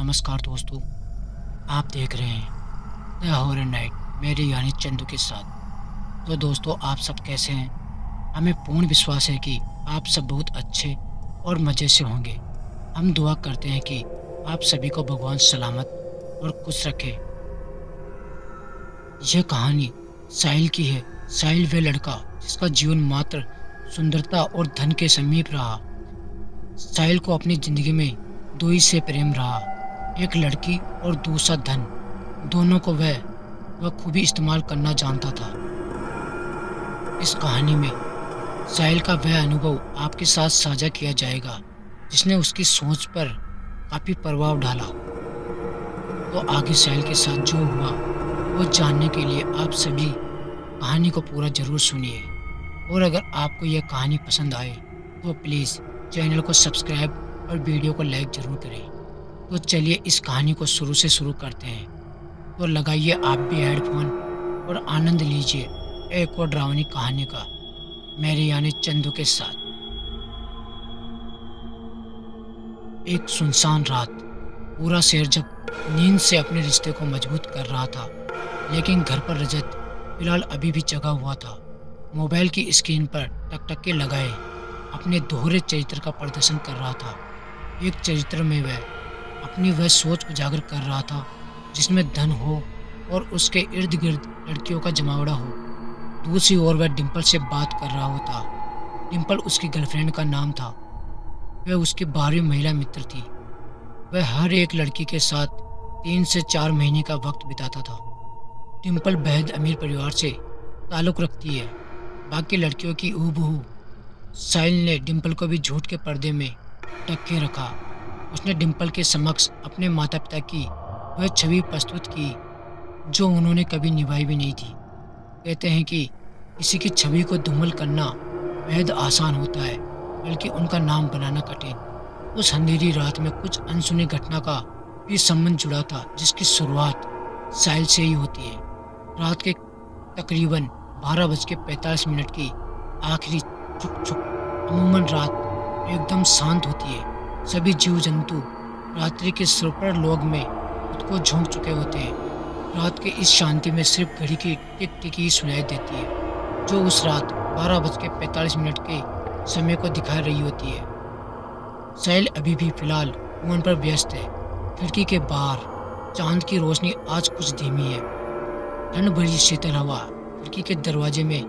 नमस्कार दोस्तों, आप देख रहे हैं द हॉरर नाइट मेरे यानी चंदू के साथ। तो दोस्तों, आप सब कैसे हैं? हमें पूर्ण विश्वास है कि आप सब बहुत अच्छे और मज़े से होंगे। हम दुआ करते हैं कि आप सभी को भगवान सलामत और खुश रखे। यह कहानी साहिल की है। साहिल वह लड़का जिसका जीवन मात्र सुंदरता और धन के समीप रहा। साहिल को अपनी ज़िंदगी में दो ही से प्रेम रहा, एक लड़की और दूसरा धन। दोनों को वह खूबी इस्तेमाल करना जानता था। इस कहानी में साहिल का वह अनुभव आपके साथ साझा किया जाएगा जिसने उसकी सोच पर काफ़ी प्रभाव डाला। तो आगे साहिल के साथ जो हुआ वो जानने के लिए आप सभी कहानी को पूरा ज़रूर सुनिए। और अगर आपको यह कहानी पसंद आए तो प्लीज़ चैनल को सब्सक्राइब और वीडियो को लाइक ज़रूर करें। तो चलिए इस कहानी को शुरू से शुरू करते हैं। तो लगाइए आप भी हेडफोन और आनंद लीजिए एक और डरावनी कहानी का, मेरे यानी चंदू के साथ। एक सुनसान रात, पूरा शहर जब नींद से अपने रिश्ते को मजबूत कर रहा था, लेकिन घर पर रजत फिलहाल अभी भी जगा हुआ था। मोबाइल की स्क्रीन पर टकटके लगाए अपने दोहरे चरित्र का प्रदर्शन कर रहा था। एक चरित्र में वह सोच उजागर कर रहा था जिसमें धन हो और उसके इर्द गिर्द लड़कियों का जमावड़ा हो। दूसरी ओर वह डिम्पल से बात कर रहा होता। डिम्पल उसकी गर्लफ्रेंड का नाम था। वह उसकी 12वीं महिला मित्र थी। वह हर एक लड़की के साथ 3 से 4 महीने का वक्त बिताता था। डिम्पल बेहद अमीर परिवार से ताल्लुक़ रखती है। बाकी लड़कियों की हूबहू साहिल ने डिम्पल को भी झूठ के पर्दे में ढक के रखा। उसने डिम्पल के समक्ष अपने माता पिता की वह छवि प्रस्तुत की जो उन्होंने कभी निभाई भी नहीं थी। कहते हैं कि किसी की छवि को धूमिल करना बेहद आसान होता है, बल्कि उनका नाम बनाना कठिन। उस अंधेरी रात में कुछ अनसुनी घटना का भी संबंध जुड़ा था जिसकी शुरुआत साहिल से ही होती है। रात के तकरीबन 12:45 की आखिरी छुक अमूमन रात एकदम शांत होती है। सभी जीव जंतु रात्रि के सुपर लोग में खुद को झोंक चुके होते हैं। रात के इस शांति में सिर्फ घड़ी की टिक टिक ही सुनाई देती है जो उस रात 12:45 के समय को दिखा रही होती है। साहिल अभी भी फिलहाल फोन पर व्यस्त है। खिड़की के बाहर चांद की रोशनी आज कुछ धीमी है। ठंड भरी शीतल हवा खिड़की के दरवाजे में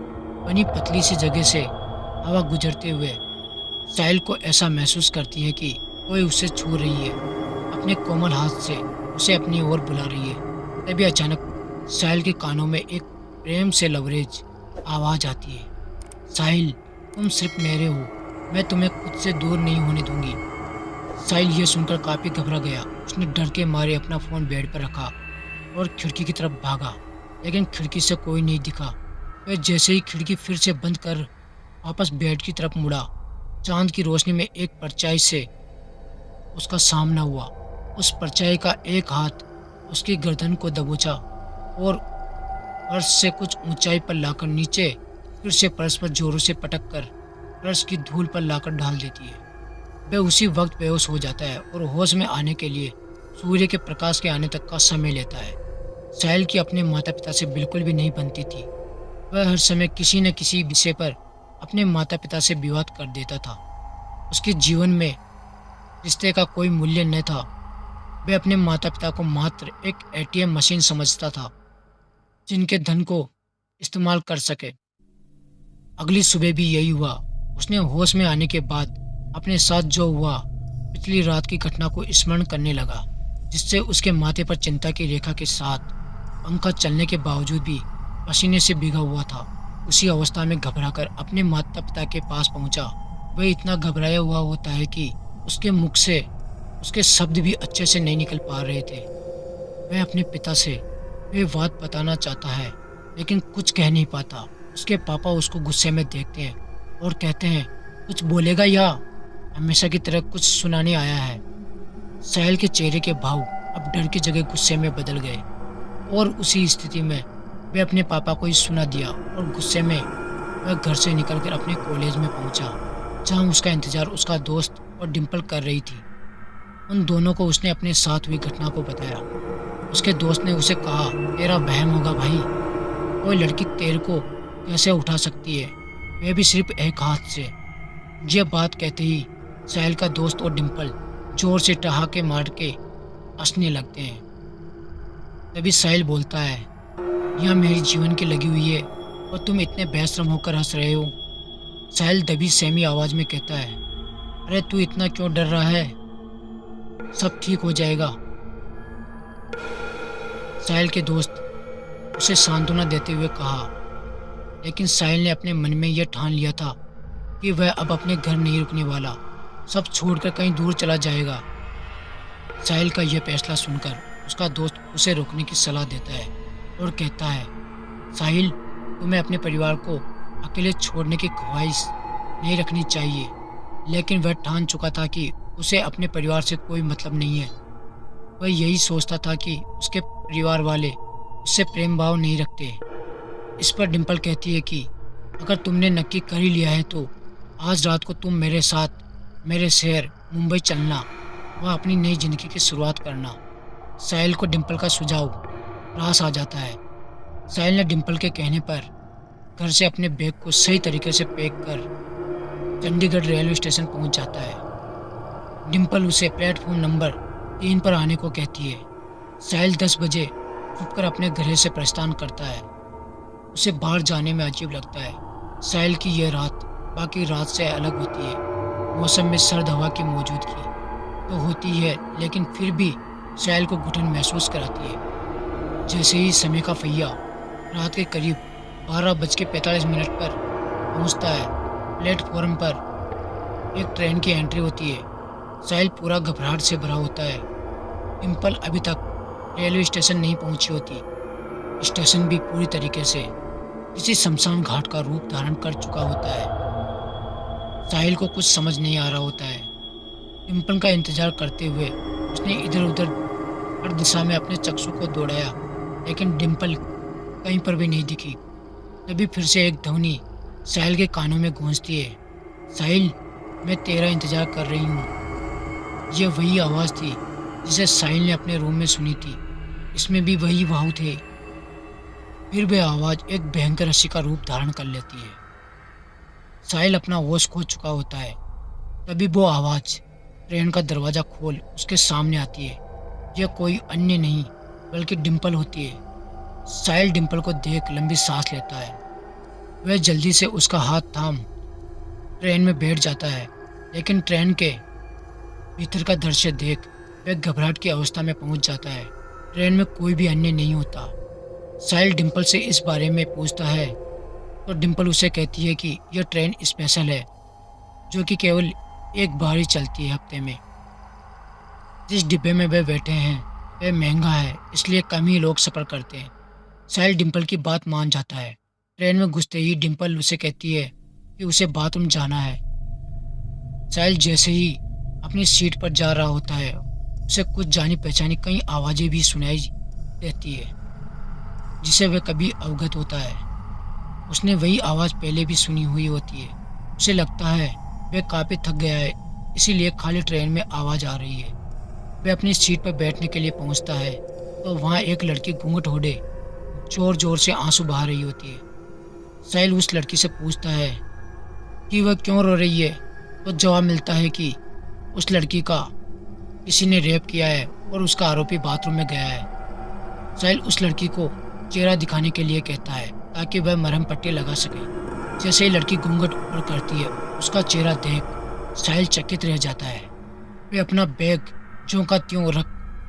बनी पतली सी जगह से हवा गुजरते हुए साहिल को ऐसा महसूस करती है कि कोई उसे छू रही है, अपने कोमल हाथ से उसे अपनी ओर बुला रही है। तभी अचानक साहिल के कानों में एक प्रेम से लवरेज आवाज़ आती है, साहिल तुम सिर्फ मेरे हो, मैं तुम्हें खुद से दूर नहीं होने दूंगी। साहिल ये सुनकर काफ़ी घबरा गया। उसने डर के मारे अपना फ़ोन बेड पर रखा और खिड़की की तरफ भागा, लेकिन खिड़की से कोई नहीं दिखा। वह जैसे ही खिड़की फिर से बंद कर वापस बेड की तरफ मुड़ा, चांद की रोशनी में एक परछाई से उसका सामना हुआ। उस परछाई का एक हाथ उसकी गर्दन को दबोचा और फर्श से कुछ ऊंचाई पर लाकर नीचे फिर से फर्श पर जोरों से पटक कर फर्श की धूल पर लाकर डाल देती है। वह उसी वक्त बेहोश हो जाता है और होश में आने के लिए सूर्य के प्रकाश के आने तक का समय लेता है। साहिल की अपने माता पिता से बिल्कुल भी नहीं बनती थी। वह हर समय किसी न किसी विषय पर अपने माता पिता से विवाद कर देता था। उसके जीवन में रिश्ते का कोई मूल्य न था। वह अपने माता पिता को मात्र एक एटीएम मशीन समझता था जिनके धन को इस्तेमाल कर सके। अगली सुबह भी यही हुआ। उसने होश में आने के बाद अपने साथ जो हुआ पिछली रात की घटना को स्मरण करने लगा, जिससे उसके माथे पर चिंता की रेखा के साथ पंखा चलने के बावजूद भी पसीने से भीगा हुआ था। उसी अवस्था में घबराकर अपने माता पिता के पास पहुंचा। वह इतना घबराया हुआ होता है कि उसके मुख से उसके शब्द भी अच्छे से नहीं निकल पा रहे थे। वह अपने पिता से वह बात बताना चाहता है लेकिन कुछ कह नहीं पाता। उसके पापा उसको गुस्से में देखते हैं और कहते हैं, कुछ बोलेगा या हमेशा की तरह कुछ सुनाने आया है। साहिल के चेहरे के भाव अब डर की जगह गुस्से में बदल गए और उसी स्थिति में वह अपने पापा को ही सुना दिया और गुस्से में वह घर से निकलकर अपने कॉलेज में पहुंचा, जहां उसका इंतजार उसका दोस्त और डिम्पल कर रही थी। उन दोनों को उसने अपने साथ हुई घटना को बताया। उसके दोस्त ने उसे कहा, तेरा वहम होगा भाई, कोई लड़की तेरे को कैसे उठा सकती है, वह भी सिर्फ एक हाथ से। यह बात कहते ही साहिल का दोस्त और डिम्पल जोर से ठहाके मार के हंसने लगते हैं। तभी साहिल बोलता है, यह मेरी जीवन की लगी हुई है और तुम इतने बेशरम होकर हंस रहे हो। साहिल दबी सहमी आवाज में कहता है, अरे तू इतना क्यों डर रहा है, सब ठीक हो जाएगा। साहिल के दोस्त उसे सांत्वना देते हुए कहा, लेकिन साहिल ने अपने मन में यह ठान लिया था कि वह अब अपने घर नहीं रुकने वाला, सब छोड़कर कहीं दूर चला जाएगा। साहिल का यह फैसला सुनकर उसका दोस्त उसे रोकने की सलाह देता है और कहता है, साहिल, तुम्हें अपने परिवार को अकेले छोड़ने की ख्वाहिश नहीं रखनी चाहिए। लेकिन वह ठान चुका था कि उसे अपने परिवार से कोई मतलब नहीं है। वह यही सोचता था कि उसके परिवार वाले उससे प्रेम भाव नहीं रखते। इस पर डिम्पल कहती है कि अगर तुमने नक्की कर ही लिया है तो आज रात को तुम मेरे साथ मेरे शहर मुंबई चलना, वह अपनी नई जिंदगी की शुरुआत करना। साहिल को डिम्पल का सुझाव रास आ जाता है। साहिल ने डिम्पल के कहने पर घर से अपने बैग को सही तरीके से पैक कर चंडीगढ़ रेलवे स्टेशन पहुंच जाता है। डिम्पल उसे प्लेटफॉर्म नंबर 3 पर आने को कहती है। साहिल 10 बजे छुपकर अपने घर से प्रस्थान करता है। उसे बाहर जाने में अजीब लगता है। साहिल की यह रात बाकी रात से अलग होती है। मौसम में सर्द हवा की मौजूदगी तो होती है, लेकिन फिर भी साहिल को घुटन महसूस कराती है। जैसे ही समय का पहिया रात के करीब 12:45 पर पहुंचता है, प्लेटफॉर्म पर एक ट्रेन की एंट्री होती है। साहिल पूरा घबराहट से भरा होता है। डिम्पल अभी तक रेलवे स्टेशन नहीं पहुंची होती। स्टेशन भी पूरी तरीके से किसी शमशान घाट का रूप धारण कर चुका होता है। साहिल को कुछ समझ नहीं आ रहा होता है। डिम्पल का इंतजार करते हुए उसने इधर उधर हर दिशा में अपने चक्षु को दौड़ाया, लेकिन डिम्पल कहीं पर भी नहीं दिखी। तभी फिर से एक ध्वनि साहिल के कानों में गूंजती है, साहिल, मैं तेरा इंतजार कर रही हूँ। यह वही आवाज़ थी जिसे साहिल ने अपने रूम में सुनी थी। इसमें भी वही भाव थे। फिर वह आवाज़ एक भयंकर हंसी का रूप धारण कर लेती है। साहिल अपना होश खो चुका होता है। तभी वो आवाज़ ट्रेन का दरवाज़ा खोल उसके सामने आती है। यह कोई अन्य नहीं बल्कि डिम्पल होती है। साहिल डिम्पल को देख लंबी सांस लेता है। वह जल्दी से उसका हाथ थाम ट्रेन में बैठ जाता है, लेकिन ट्रेन के भीतर का दृश्य देख वह घबराहट की अवस्था में पहुंच जाता है। ट्रेन में कोई भी अन्य नहीं होता। साहिल डिम्पल से इस बारे में पूछता है तो डिम्पल उसे कहती है कि यह ट्रेन स्पेशल है, जो कि केवल एक बार ही चलती है हफ्ते में। जिस डिब्बे में वे बैठे हैं वह महंगा है, इसलिए कम ही लोग सफ़र करते हैं। साहिल डिम्पल की बात मान जाता है। ट्रेन में घुसते ही डिम्पल उसे कहती है कि उसे बाथरूम जाना है। साहिल जैसे ही अपनी सीट पर जा रहा होता है, उसे कुछ जानी पहचानी कई आवाज़ें भी सुनाई देती है, जिसे वह कभी अवगत होता है। उसने वही आवाज़ पहले भी सुनी हुई होती है। उसे लगता है वह काफ़ी थक गया है, इसीलिए खाली ट्रेन में आवाज़ आ रही है। वह अपनी सीट पर बैठने के लिए पहुंचता है तो वहाँ एक लड़की घूंघट ओढ़े जोर जोर से आंसू बहा रही होती है। साहिल उस लड़की से पूछता है कि वह क्यों रो रही है, तो जवाब मिलता है कि उस लड़की का किसी ने रेप किया है और उसका आरोपी बाथरूम में गया है। साहिल उस लड़की को चेहरा दिखाने के लिए कहता है ताकि वह मरहम पट्टी लगा सके। जैसे ही लड़की घूंघट ऊपर करती है, उसका चेहरा देख साहिल चकित रह जाता है। वह अपना बैग ज्यों का त्यों रख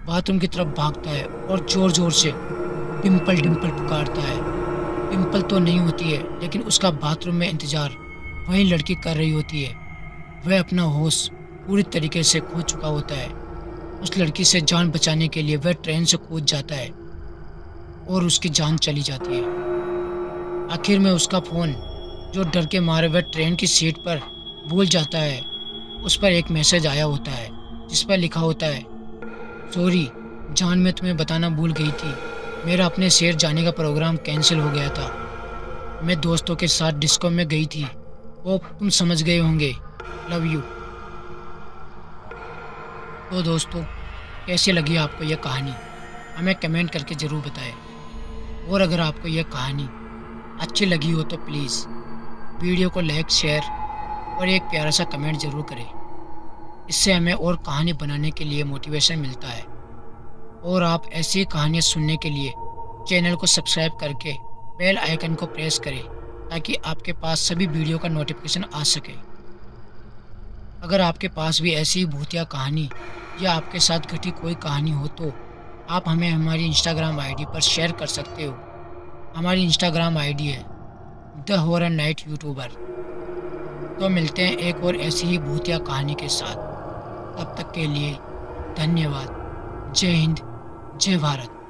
बाथरूम की तरफ भागता है और जोर जोर से डिम्पल डिम्पल पुकारता है। डिम्पल तो नहीं होती है, लेकिन उसका बाथरूम में इंतजार वही लड़की कर रही होती है। वह अपना होश पूरी तरीके से खो चुका होता है। उस लड़की से जान बचाने के लिए वह ट्रेन से कूद जाता है और उसकी जान चली जाती है। आखिर में उसका फ़ोन, जो डर के मारे वह ट्रेन की सीट पर भूल जाता है, उस पर एक मैसेज आया होता है जिस पर लिखा होता है, सॉरी जान, मैं तुम्हें बताना भूल गई थी, मेरा अपने शहर जाने का प्रोग्राम कैंसिल हो गया था। मैं दोस्तों के साथ डिस्को में गई थी। होप तुम समझ गए होंगे। Love you. तो दोस्तों, कैसी लगी आपको यह कहानी? हमें कमेंट करके ज़रूर बताएं। और अगर आपको यह कहानी अच्छी लगी हो तो प्लीज़ वीडियो को लाइक, शेयर और एक प्यारा सा कमेंट ज़रूर करें। इससे हमें और कहानी बनाने के लिए मोटिवेशन मिलता है। और आप ऐसी कहानियाँ सुनने के लिए चैनल को सब्सक्राइब करके बेल आइकन को प्रेस करें, ताकि आपके पास सभी वीडियो का नोटिफिकेशन आ सके। अगर आपके पास भी ऐसी भूतिया कहानी या आपके साथ घटी कोई कहानी हो तो आप हमें हमारी इंस्टाग्राम आईडी पर शेयर कर सकते हो। हमारी इंस्टाग्राम आईडी है द हॉरर नाइट यूट्यूबर। तो मिलते हैं एक और ऐसी ही भूतिया कहानी के साथ। तब तक के लिए धन्यवाद। जय हिंद, जय भारत।